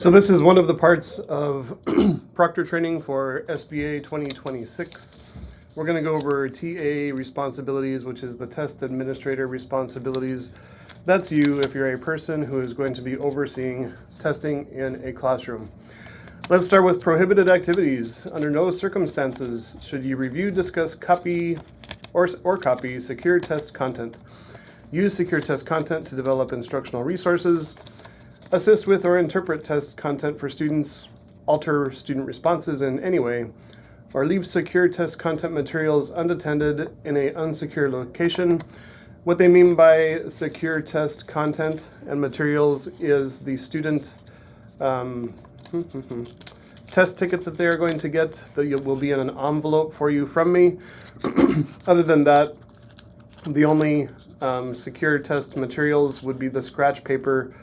So this is one of the parts of Proctor Training for SBA 2026. We're going to go over TA responsibilities, which is the test administrator responsibilities. That's you if you're a person who is going to be overseeing testing in a classroom. Let's start with prohibited activities. Under no circumstances should you review, discuss, copy, or copy secure test content. Use secure test content to develop instructional resources, assist with or interpret test content for students, alter student responses in any way, or leave secure test content materials unattended in an unsecure location. What they mean by secure test content and materials is the student test ticket that they are going to get that will be in an envelope for you from me. Other than that, the only secure test materials would be the scratch paper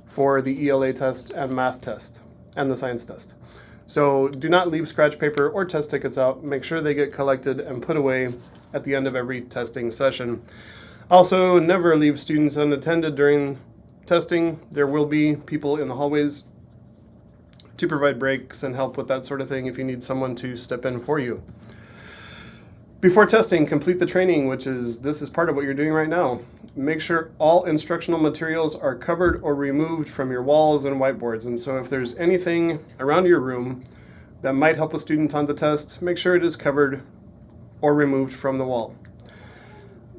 for the ELA test and math test and the science test. So do not leave scratch paper or test tickets out. Make sure they get collected and put away at the end of every testing session. Also, never leave students unattended during testing. There will be people in the hallways to provide breaks and help with that sort of thing if you need someone to step in for you. Before testing, complete the training, this is part of what you're doing right now. Make sure all instructional materials are covered or removed from your walls and whiteboards. And so if there's anything around your room that might help a student on the test, make sure it is covered or removed from the wall.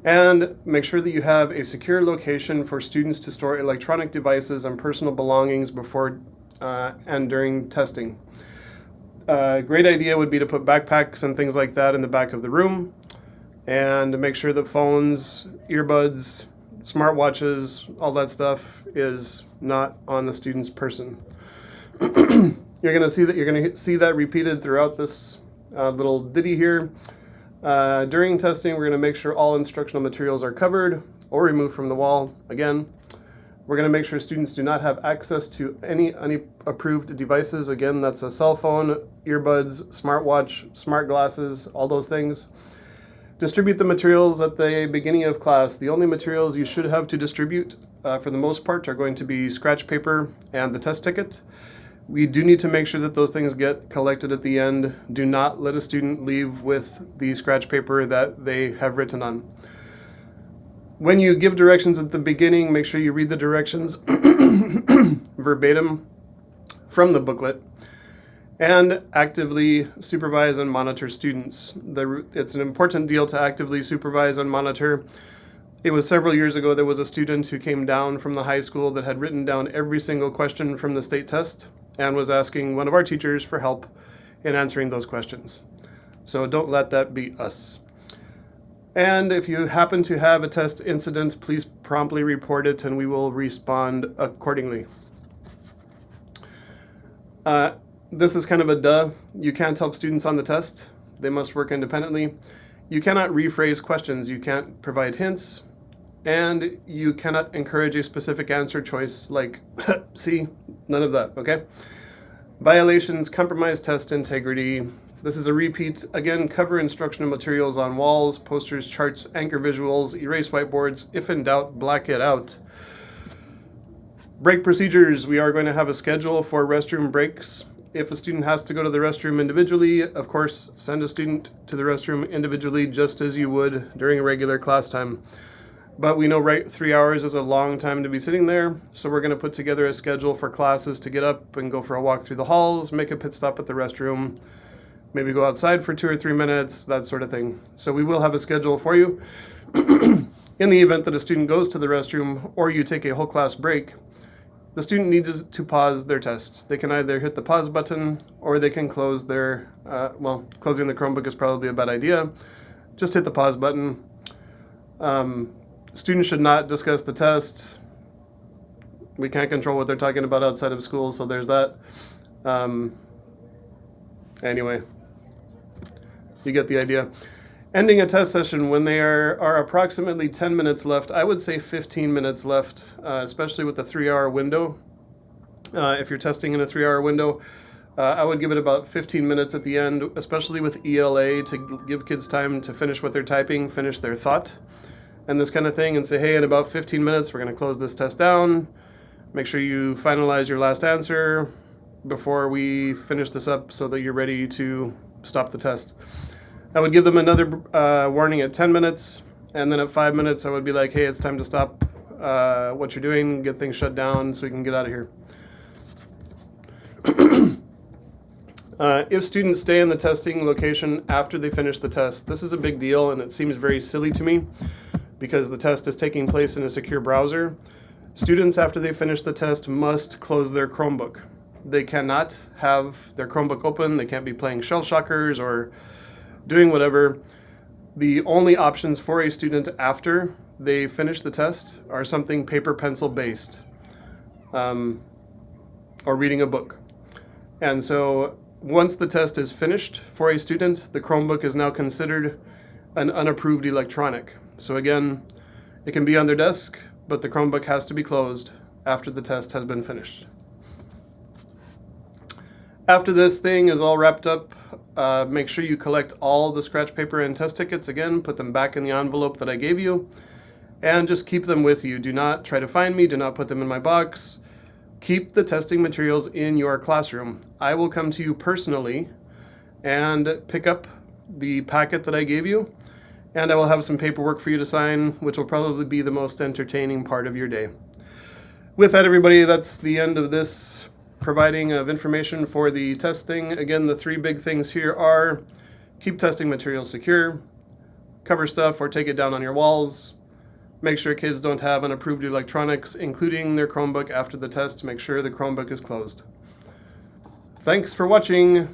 And make sure that you have a secure location for students to store electronic devices and personal belongings before and during testing. A great idea would be to put backpacks and things like that in the back of the room, and make sure that phones, earbuds, smartwatches, all that stuff is not on the student's person. You're going to see that repeated throughout this little ditty here. During testing, we're going to make sure all instructional materials are covered or removed from the wall. Again, we're going to make sure students do not have access to any unapproved devices. Again, that's a cell phone, earbuds, smartwatch, smart glasses, all those things. Distribute the materials at the beginning of class. The only materials you should have to distribute for the most part are going to be scratch paper and the test ticket. We do need to make sure that those things get collected at the end. Do not let a student leave with the scratch paper that they have written on. When you give directions at the beginning, make sure you read the directions verbatim from the booklet, and actively supervise and monitor students. It's an important deal to actively supervise and monitor. It was several years ago, there was a student who came down from the high school that had written down every single question from the state test and was asking one of our teachers for help in answering those questions. So don't let that be us. And if you happen to have a test incident, please promptly report it and we will respond accordingly. This is kind of a duh. You can't help students on the test. They must work independently. You cannot rephrase questions. You can't provide hints. And you cannot encourage a specific answer choice like, see, none of that, okay? Violations compromise test integrity. This is a repeat. Again, cover instructional materials on walls, posters, charts, anchor visuals, erase whiteboards. If in doubt, black it out. Break procedures. We are going to have a schedule for restroom breaks. If a student has to go to the restroom individually, of course, send a student to the restroom individually just as you would during regular class time. But we know 3 hours is a long time to be sitting there, so we're going to put together a schedule for classes to get up and go for a walk through the halls, make a pit stop at the restroom, maybe go outside for 2 or 3 minutes, that sort of thing. So we will have a schedule for you. In the event that a student goes to the restroom or you take a whole class break, the student needs to pause their tests. They can either hit the pause button or they can close their, closing the Chromebook is probably a bad idea. Just hit the pause button. Students should not discuss the test. We can't control what they're talking about outside of school, so there's that. Anyway, you get the idea. Ending a test session when there are approximately 10 minutes left. I would say 15 minutes left, especially with the 3-hour window. If you're testing in a 3-hour window, I would give it about 15 minutes at the end, especially with ELA, to give kids time to finish what they're typing, finish their thought, and this kind of thing, and say, hey, in about 15 minutes, we're going to close this test down. Make sure you finalize your last answer before we finish this up so that you're ready to stop the test. I would give them another warning at 10 minutes, and then at 5 minutes I would be like, hey, it's time to stop what you're doing, get things shut down so we can get out of here. If students stay in the testing location after they finish the test, this is a big deal, and it seems very silly to me because the test is taking place in a secure browser. Students, after they finish the test, must close their Chromebook. They cannot have their Chromebook open. They can't be playing shell shockers or doing whatever. The only options for a student after they finish the test are something paper pencil based, or reading a book. And so once the test is finished for a student, the Chromebook is now considered an unapproved electronic. So again, it can be on their desk, but the Chromebook has to be closed after the test has been finished. After this thing is all wrapped up, make sure you collect all the scratch paper and test tickets again, put them back in the envelope that I gave you, and just keep them with you. Do not try to find me, do not put them in my box. Keep the testing materials in your classroom. I will come to you personally and pick up the packet that I gave you, and I will have some paperwork for you to sign, which will probably be the most entertaining part of your day. With that, everybody, that's the end of this providing of information for the test thing. Again, the three big things here are keep testing materials secure, cover stuff or take it down on your walls, make sure kids don't have unapproved electronics, including their Chromebook after the test. Make sure the Chromebook is closed. Thanks for watching.